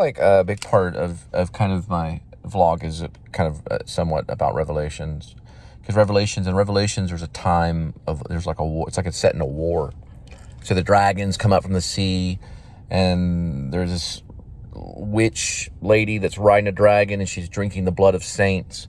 like a big part of kind of my vlog is kind of somewhat about Revelations. Because Revelations, there's a time of, there's like a war. It's like it's set in a war. So the dragons come up from the sea, and there's this witch lady that's riding a dragon, and she's drinking the blood of saints.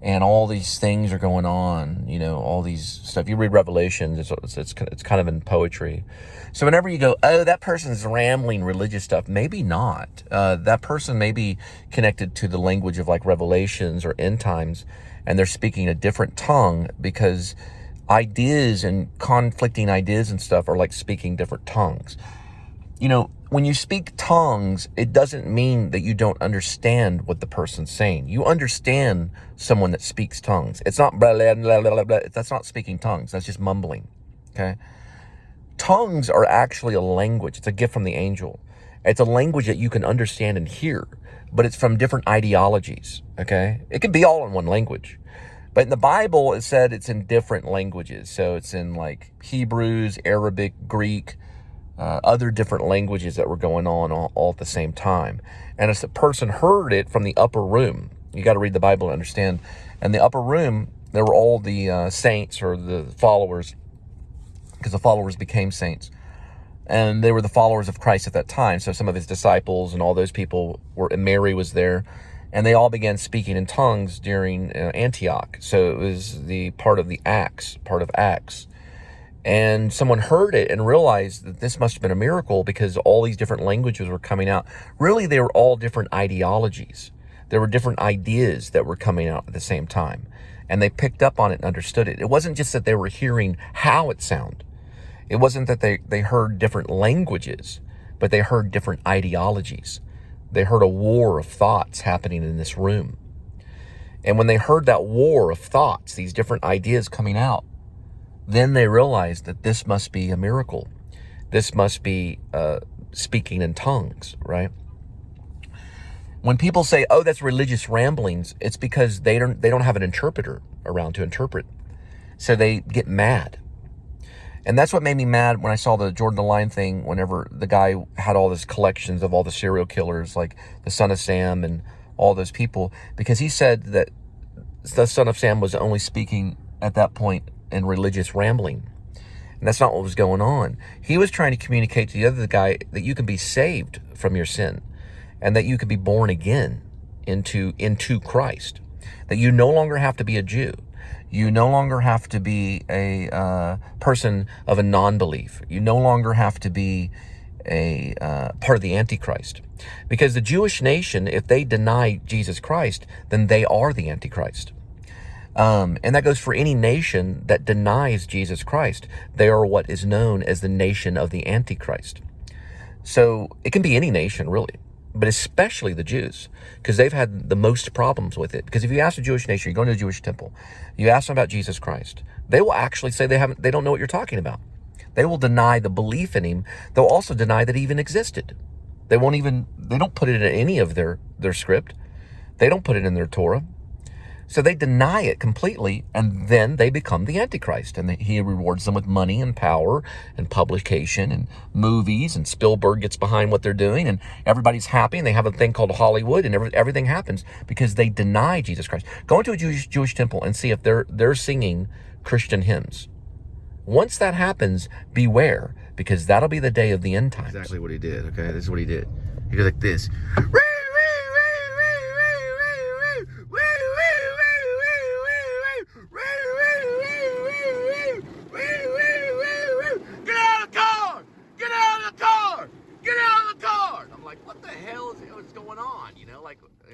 And all these things are going on, you know, all these stuff. You read Revelations, it's kind of in poetry. So whenever you go, oh, that person's rambling religious stuff, maybe not. That person may be connected to the language of like Revelations or end times, and they're speaking a different tongue because ideas and conflicting ideas and stuff are like speaking different tongues. You know, when you speak tongues, it doesn't mean that you don't understand what the person's saying. You understand someone that speaks tongues. It's not blah, blah, blah, blah, blah. That's not speaking tongues. That's just mumbling, okay? Tongues are actually a language. It's a gift from the angel. It's a language that you can understand and hear, but it's from different ideologies, okay? It can be all in one language. But in the Bible, it said it's in different languages. So it's in like Hebrews, Arabic, Greek, other different languages that were going on all at the same time. And as the person heard it from the upper room, you got to read the Bible to understand. And the upper room, there were all the saints or the followers, because the followers became saints. And they were the followers of Christ at that time. So some of his disciples and all those people were, and Mary was there. And they all began speaking in tongues during Antioch. So it was the part of Acts. And someone heard it and realized that this must have been a miracle because all these different languages were coming out. Really, they were all different ideologies. There were different ideas that were coming out at the same time. And they picked up on it and understood it. It wasn't just that they were hearing how it sounded. It wasn't that they heard different languages, but they heard different ideologies. They heard a war of thoughts happening in this room. And when they heard that war of thoughts, these different ideas coming out, then they realized that this must be a miracle. This must be speaking in tongues, right? When people say, oh, that's religious ramblings, it's because they don't have an interpreter around to interpret. So they get mad. And that's what made me mad when I saw the Jordan the Lion thing, whenever the guy had all these collections of all the serial killers, like the Son of Sam and all those people, because he said that the Son of Sam was only speaking at that point in religious rambling. And that's not what was going on. He was trying to communicate to the other guy that you can be saved from your sin and that you can be born again into Christ, that you no longer have to be a Jew. You no longer have to be a person of a non-belief. You no longer have to be a part of the Antichrist. Because the Jewish nation, if they deny Jesus Christ, then they are the Antichrist. And that goes for any nation that denies Jesus Christ. They are what is known as the nation of the Antichrist. So it can be any nation, really, but especially the Jews, because they've had the most problems with it. Because if you ask a Jewish nation, you go to a Jewish temple, you ask them about Jesus Christ, they will actually say they don't know what you're talking about. They will deny the belief in him. They'll also deny that he even existed. They don't put it in any of their script. They don't put it in their Torah. So they deny it completely, and then they become the Antichrist. And he rewards them with money and power and publication and movies, and Spielberg gets behind what they're doing, and everybody's happy, and they have a thing called Hollywood, and everything happens because they deny Jesus Christ. Go into a Jewish temple and see if they're singing Christian hymns. Once that happens, beware, because that'll be the day of the end times. Exactly what he did, okay? This is what he did. He goes like this.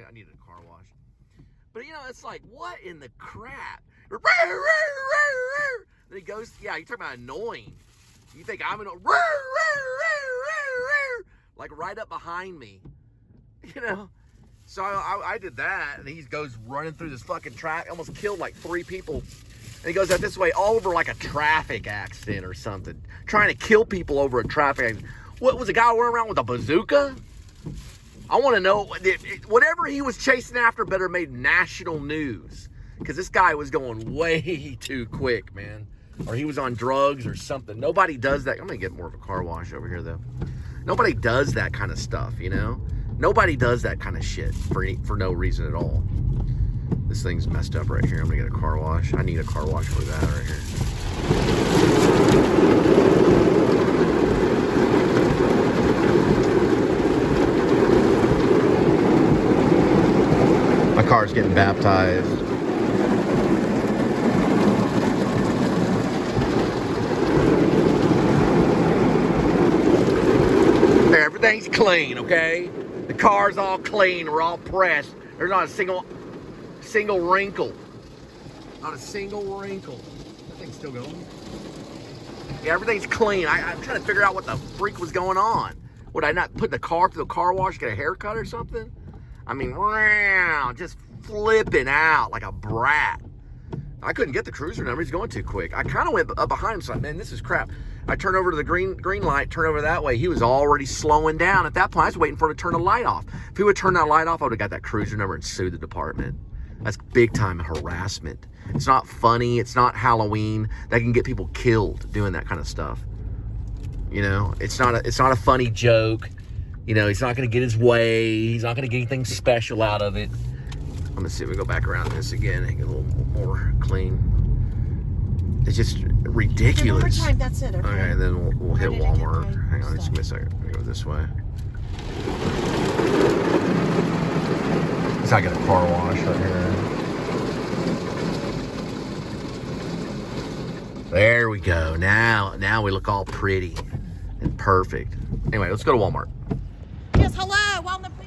I needed a car wash. But it's like, what in the crap? Then he goes, yeah, you're talking about annoying. You think I'm annoying? Like right up behind me. So I did that, and he goes running through this fucking track, almost killed like 3 people. And he goes out this way all over like a traffic accident or something. Trying to kill people over a traffic accident. What was the guy running around with a bazooka? I want to know, whatever he was chasing after better made national news. Because this guy was going way too quick, man. Or he was on drugs or something. Nobody does that. I'm going to get more of a car wash over here, though. Nobody does that kind of stuff, Nobody does that kind of shit for no reason at all. This thing's messed up right here. I'm gonna get a car wash. I need a car wash for that right here. My car's getting baptized. Everything's clean, okay? The car's all clean. We're all pressed. There's not a single wrinkle. Not a single wrinkle. That thing's still going. Yeah, everything's clean. I'm trying to figure out what the freak was going on. Would I not put the car through the car wash, get a haircut or something? I mean, just flipping out like a brat. I couldn't get the cruiser number. He's going too quick. I kind of went up behind him, so I'm like, man, this is crap. I turned over to the green light, turn over that way. He was already slowing down. At that point, I was waiting for him to turn the light off. If he would turn that light off, I would have got that cruiser number and sued the department. That's big time harassment. It's not funny. It's not Halloween. That can get people killed doing that kind of stuff. You know, it's not a funny joke. You know, he's not going to get his way. He's not going to get anything special out of it. I'm going to see if we go back around this again and get a little more clean. It's just ridiculous. One more time, that's it, okay? Okay, and then we'll hit Walmart. Hang on, just give me a second. I'm going to go this way. I got a car wash right here. There we go. Now we look all pretty and perfect. Anyway, let's go to Walmart. Yes, hello, Walmart, please.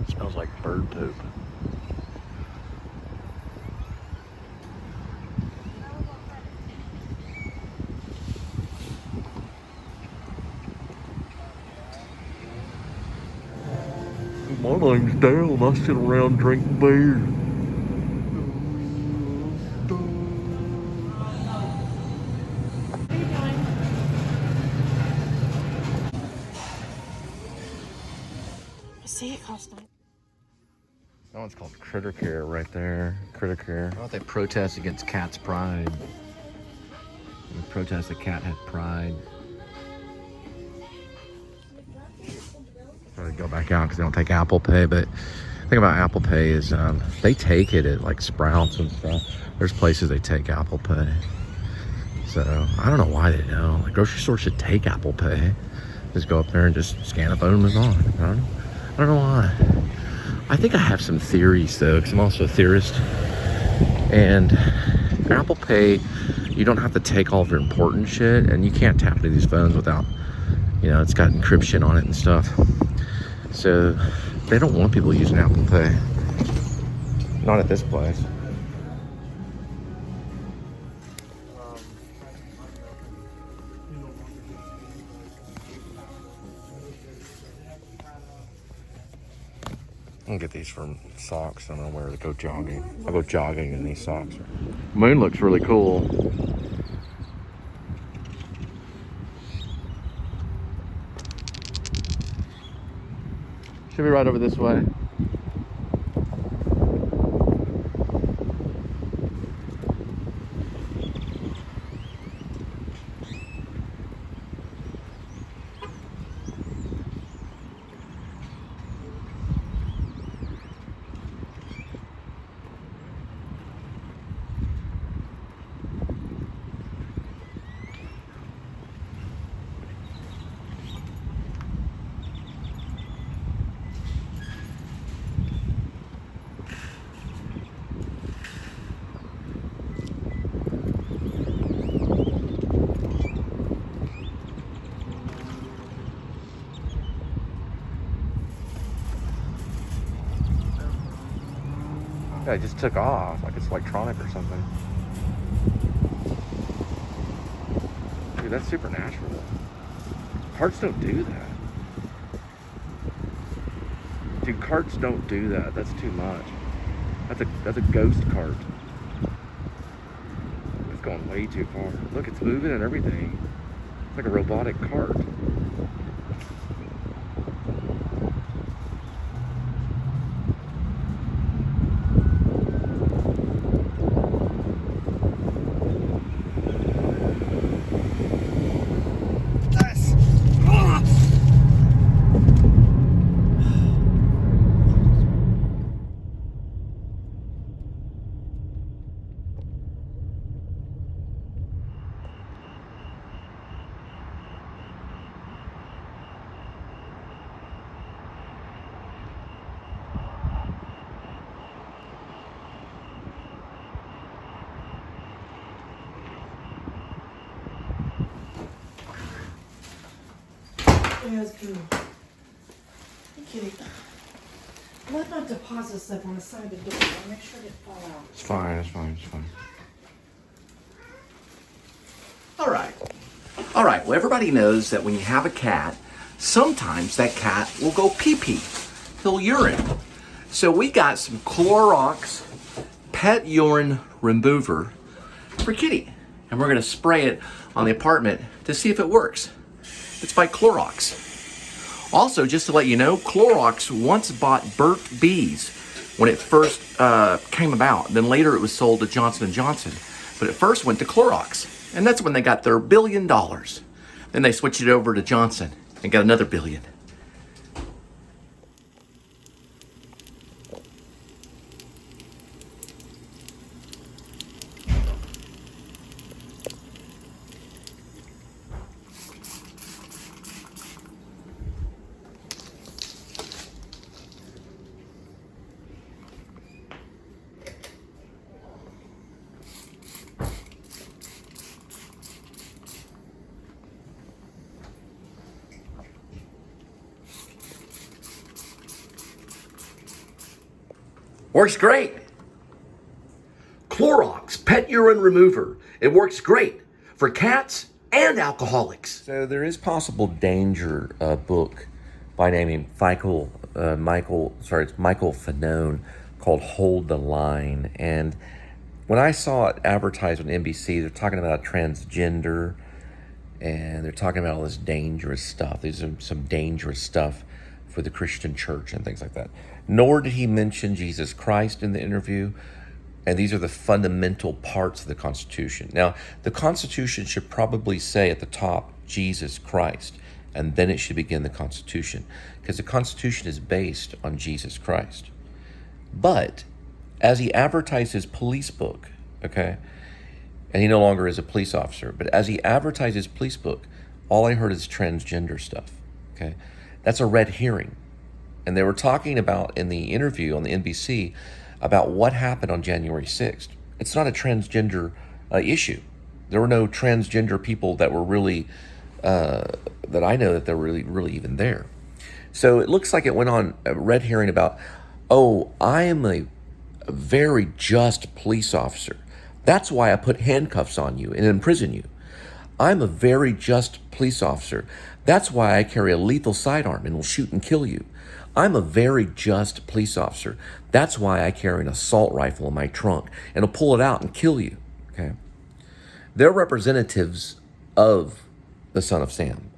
Smells like bird poop. My name's Dale and I sit around drinking beer. See, it costs $9. That one's called Critter Care right there. Critter Care. How about they protest against cat's pride? They protest that cat had pride. Probably go back out because they don't take Apple Pay, but the thing about Apple Pay is they take it at like Sprouts and stuff. There's places they take Apple Pay. So I don't know why they don't. Like grocery stores should take Apple Pay. Just go up there and just scan a phone and move on. I don't know why. I think I have some theories though, because I'm also a theorist. And Apple Pay, you don't have to take all of your important shit, and you can't tap into these phones without, you know, it's got encryption on it and stuff. So they don't want people using Apple Pay. Not at this place. I'll get these for socks. I'm gonna wear to go jogging. I'll go jogging in these socks. Moon looks really cool. Should be right over this way. Yeah, it just took off like it's electronic or something. Dude, that's supernatural. Carts don't do that. Dude, carts don't do that. That's too much. That's a ghost cart. It's going way too far. Look, it's moving and everything. It's like a robotic cart. Yes, good. Hey, kitty. Let my deposit slip on the side of the door. I'll make sure it didn't fall out. It's fine, it's fine, it's fine. All right. All right. Well, everybody knows that when you have a cat, sometimes that cat will go pee-pee. He'll urine. So we got some Clorox pet urine remover for Kitty. And we're going to spray it on the apartment to see if it works. It's by Clorox. Also, just to let you know, Clorox once bought Burt's Bees when it first came about. Then later it was sold to Johnson & Johnson. But it first went to Clorox. And that's when they got their $1 billion. Then they switched it over to Johnson and got another $1 billion. Works great. Clorox Pet Urine Remover. It works great for cats and alcoholics. So there is possible danger, book by name Michael Fanone called Hold the Line. And when I saw it advertised on NBC, they're talking about transgender and they're talking about all this dangerous stuff. There's some dangerous stuff for the Christian church and things like that. Nor did he mention Jesus Christ in the interview. And these are the fundamental parts of the Constitution. Now, the Constitution should probably say at the top, Jesus Christ, and then it should begin the Constitution, because the Constitution is based on Jesus Christ. But as he advertised his police book, okay, and he no longer is a police officer, but as he advertised his police book, all I heard is transgender stuff, okay? That's a red herring. And they were talking about in the interview on the NBC about what happened on January 6th. It's not a transgender issue. There were no transgender people that were really, that I know that they're really even there. So it looks like it went on a red herring about, oh, I am a very just police officer. That's why I put handcuffs on you and imprison you. I'm a very just police officer. That's why I carry a lethal sidearm and will shoot and kill you. I'm a very just police officer. That's why I carry an assault rifle in my trunk and will pull it out and kill you. Okay? They're representatives of the Son of Sam.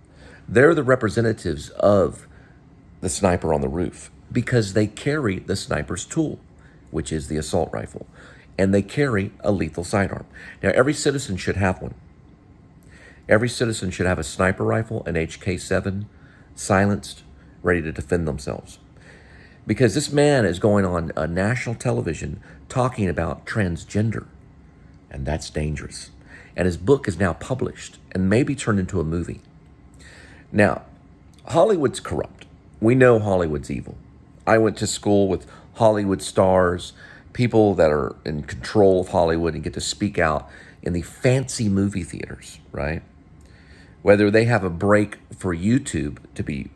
They're the representatives of the sniper on the roof because they carry the sniper's tool, which is the assault rifle, and they carry a lethal sidearm. Now, every citizen should have one. Every citizen should have a sniper rifle, an HK-7, silenced, ready to defend themselves. Because this man is going on national television talking about transgender, and that's dangerous. And his book is now published and maybe turned into a movie. Now, Hollywood's corrupt. We know Hollywood's evil. I went to school with Hollywood stars, people that are in control of Hollywood and get to speak out in the fancy movie theaters, right? Whether they have a break for YouTube to be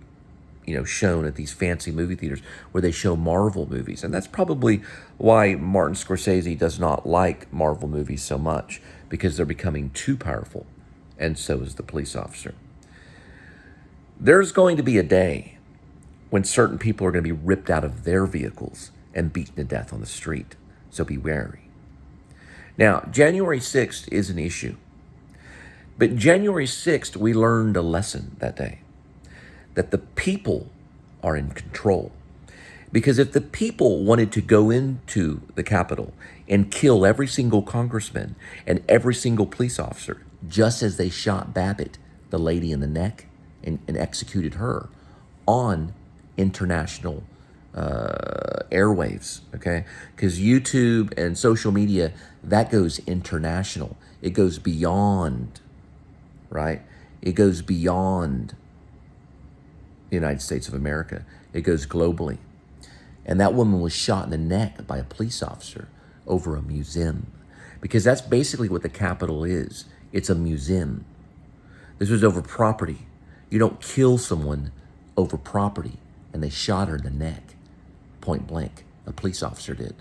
shown at these fancy movie theaters where they show Marvel movies. And that's probably why Martin Scorsese does not like Marvel movies so much, because they're becoming too powerful. And so is the police officer. There's going to be a day when certain people are going to be ripped out of their vehicles and beaten to death on the street. So be wary. Now, January 6th is an issue. But January 6th, we learned a lesson that day, that the people are in control. Because if the people wanted to go into the Capitol and kill every single congressman and every single police officer, just as they shot Babbitt, the lady in the neck, and executed her on international airwaves, okay? Because YouTube and social media, that goes international. It goes beyond, right? It goes beyond the United States of America. It goes globally. And that woman was shot in the neck by a police officer over a museum. Because that's basically what the Capitol is. It's a museum. This was over property. You don't kill someone over property. And they shot her in the neck, point blank. A police officer did.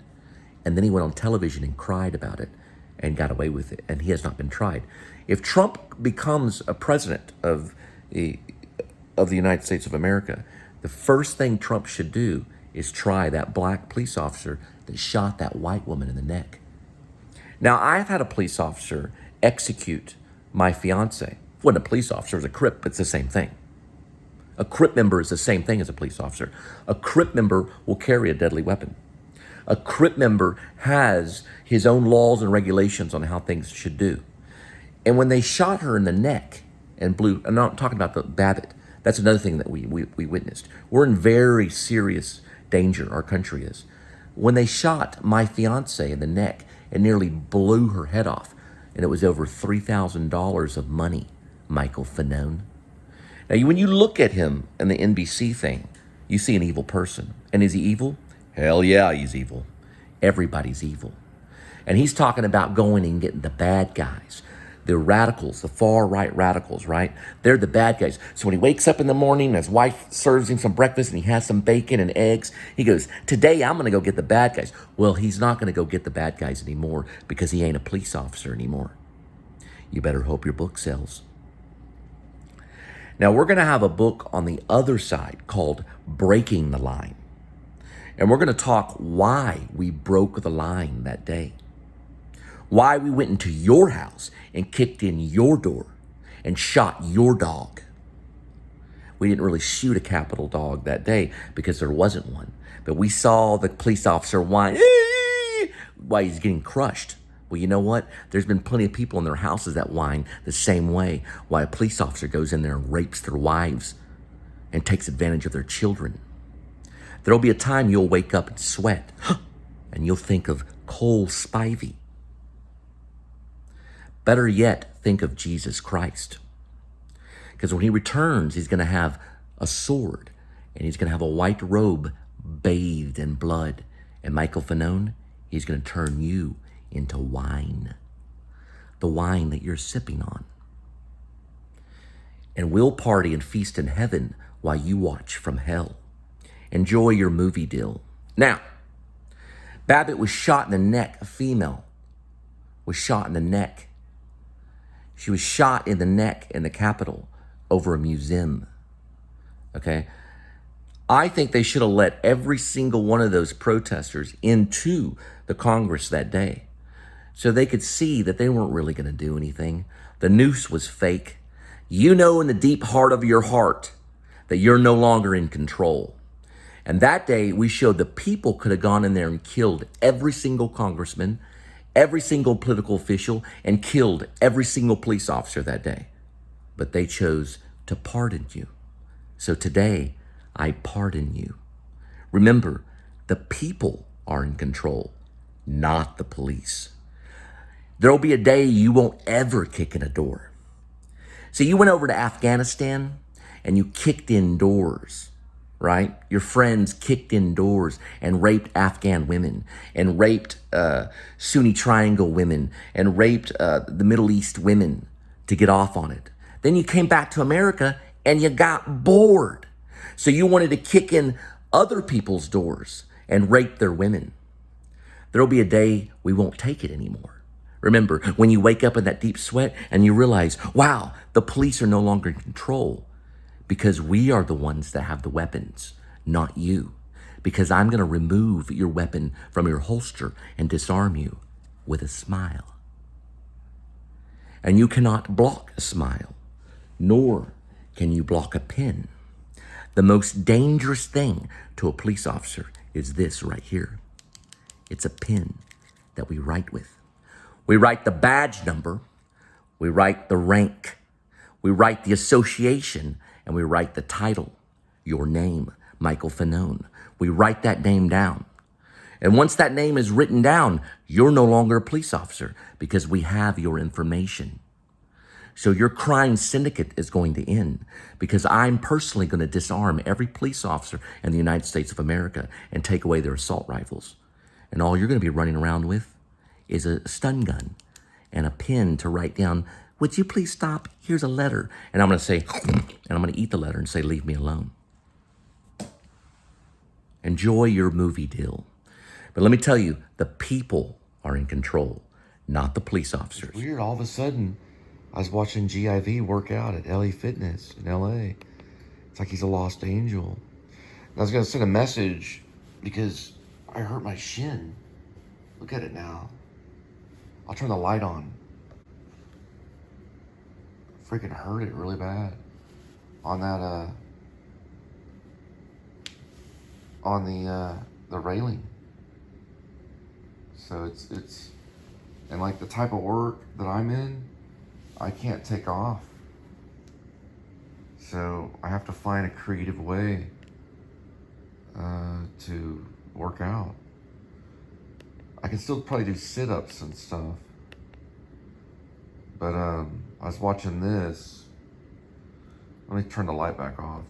And then he went on television and cried about it and got away with it. And he has not been tried. If Trump becomes a president of the United States of America, the first thing Trump should do is try that black police officer that shot that white woman in the neck. Now, I've had a police officer execute my fiance. Wasn't a police officer, it was a Crip, but it's the same thing. A Crip member is the same thing as a police officer. A Crip member will carry a deadly weapon. A Crip member has his own laws and regulations on how things should do. And when they shot her in the neck and blew, I'm not talking about the Babbitt, that's another thing that we witnessed. We're in very serious danger, our country is. When they shot my fiance in the neck and nearly blew her head off, and it was over $3,000 of money, Michael Fanone. Now, when you look at him in the NBC thing, you see an evil person. And is he evil? Hell yeah, he's evil. Everybody's evil. And he's talking about going and getting the bad guys. The radicals, the far-right radicals, right? They're the bad guys. So when he wakes up in the morning and his wife serves him some breakfast and he has some bacon and eggs, he goes, today I'm going to go get the bad guys. Well, he's not going to go get the bad guys anymore because he ain't a police officer anymore. You better hope your book sells. Now, we're going to have a book on the other side called Breaking the Line. And we're going to talk why we broke the line that day. Why we went into your house and kicked in your door and shot your dog. We didn't really shoot a Capitol dog that day because there wasn't one. But we saw the police officer whine while he's getting crushed. Well, you know what? There's been plenty of people in their houses that whine the same way while a police officer goes in there and rapes their wives and takes advantage of their children. There'll be a time you'll wake up and sweat and you'll think of Cole Spivey. Better yet, think of Jesus Christ. Because when he returns, he's going to have a sword and he's going to have a white robe bathed in blood. And Michael Fanone, he's going to turn you into wine. The wine that you're sipping on. And we'll party and feast in heaven while you watch from hell. Enjoy your movie deal. Now, Babbitt was shot in the neck. A female was shot in the neck. She was shot in the neck in the Capitol over a museum. Okay? I think they should have let every single one of those protesters into the Congress that day so they could see that they weren't really going to do anything. The noose was fake. You know in the deep heart of your heart that you're no longer in control. And that day, we showed the people could have gone in there and killed every single congressman, every single political official, and killed every single police officer that day. But they chose to pardon you. So today, I pardon you. Remember, the people are in control, not the police. There'll be a day you won't ever kick in a door. So you went over to Afghanistan and you kicked in doors, right? Your friends kicked in doors and raped Afghan women and raped Sunni Triangle women and raped the Middle East women to get off on it. Then you came back to America and you got bored. So you wanted to kick in other people's doors and rape their women. There'll be a day we won't take it anymore. Remember, when you wake up in that deep sweat and you realize, wow, the police are no longer in control because we are the ones that have the weapons, not you. Because I'm going to remove your weapon from your holster and disarm you with a smile. And you cannot block a smile, nor can you block a pen. The most dangerous thing to a police officer is this right here. It's a pen that we write with. We write the badge number, we write the rank, we write the association, and we write the title, your name, Michael Fanone. We write that name down. And once that name is written down, you're no longer a police officer because we have your information. So your crime syndicate is going to end because I'm personally going to disarm every police officer in the United States of America and take away their assault rifles. And all you're going to be running around with is a stun gun and a pen to write down, would you please stop? Here's a letter. And I'm going to say, and I'm going to eat the letter and say, leave me alone. Enjoy your movie deal. But let me tell you, the people are in control, not the police officers. It's weird, all of a sudden, I was watching GIV work out at LA Fitness in LA. It's like he's a lost angel. And I was going to send a message because I hurt my shin. Look at it now. I'll turn the light on. Freaking hurt it really bad. On that, on the railing. So it's, and like the type of work that I'm in, I can't take off. So I have to find a creative way to work out. I can still probably do sit-ups and stuff. But I was watching this. Let me turn the light back off.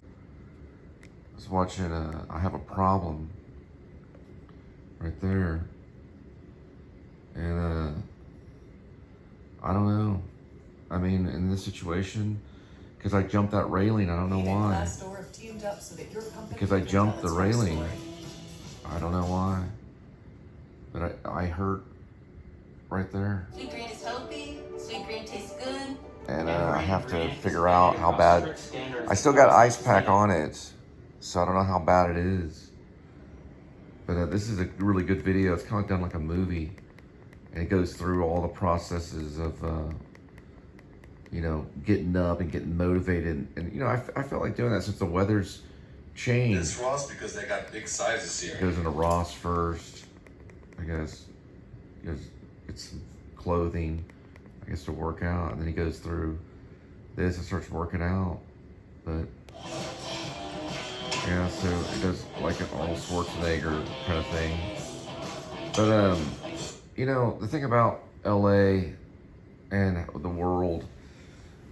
I was watching, I Have a Problem right there. And I don't know. I mean, in this situation, because I jumped that railing, I don't know why. Because I jumped the railing. I don't know why. But I hurt right there. Sweet green is healthy. Sweet green tastes good. And I have to figure out how bad. I still got ice pack on it, so I don't know how bad it is. But this is a really good video. It's kind of done like a movie. And it goes through all the processes of, you know, getting up and getting motivated. And, you know, I felt like doing that since the weather's changed. It's Ross because they got big sizes here. It goes into Ross first, I guess. It's some clothing, I guess, to work out. And then he goes through this and starts working out. But, yeah, so it does like an Arnold Schwarzenegger kind of thing. But, you know, the thing about LA and the world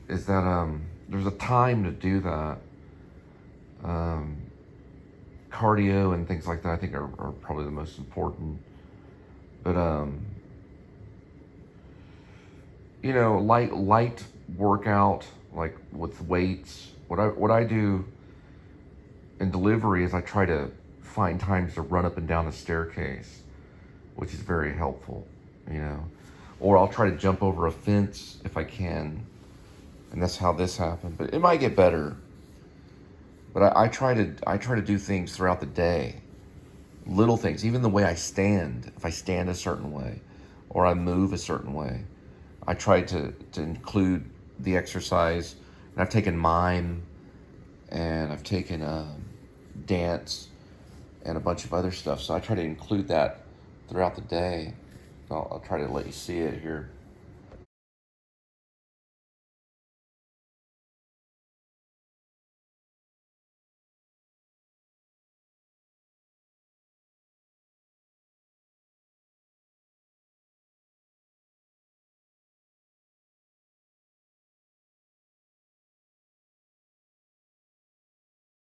is that there's a time to do that. Cardio and things like that I think are probably the most important. But you know, light workout, like with weights. What I do in delivery is I try to find times to run up and down the staircase, which is very helpful, you know. Or I'll try to jump over a fence if I can. And that's how this happened. But it might get better. But I try to do things throughout the day. Little things, even the way I stand. If I stand a certain way or I move a certain way, I try to include the exercise. And I've taken mime and I've taken dance and a bunch of other stuff. So I try to include that throughout the day. I'll try to let you see it here.